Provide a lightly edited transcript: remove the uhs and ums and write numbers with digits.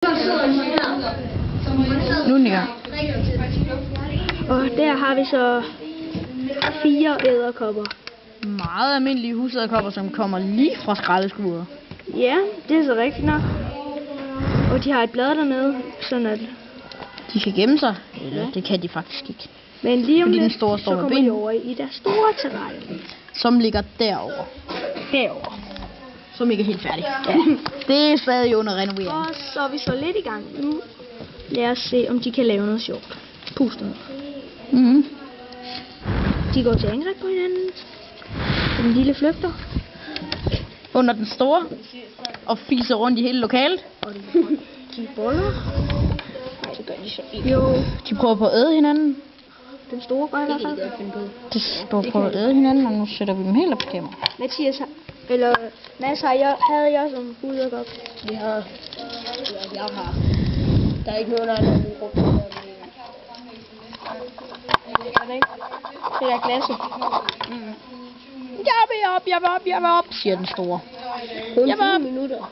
Nu er den i gang. Og der har vi så 4 edderkopper. Meget almindelige husedderkopper, som kommer lige fra skraldeskuret. Ja, det er så rigtigt nok. Og de har et blad dernede, sådan at... De kan gemme sig, eller det kan de faktisk ikke. Men lige om Fordi den lidt, store så står med kommer de ben. over i deres store terrarium. Som ligger derovre. Herovre. Som ikke er helt færdig. Ja. Det er stadig under renovering. Og så er vi så lidt i gang nu. Lad os se, om de kan lave noget sjovt. Pust noget. Mm-hmm. De går til angreb på hinanden. Den lille flygter. Under den store. Og fiser rundt i hele lokalet. Og de boller. Nej, det gør de så ikke. Jo, De prøver på at æde hinanden. den store gør i hvert fald. De står på at æde hinanden, og nu sætter vi dem helt op på kamera. Mathias, eller Mads, havde jeg som hudderkop? Vi har... Jeg har... Der er ikke nogen andre, der brugt det her. Det der glasse. Jeg vil op, siger den store. Kun Jeg var 20 minutter.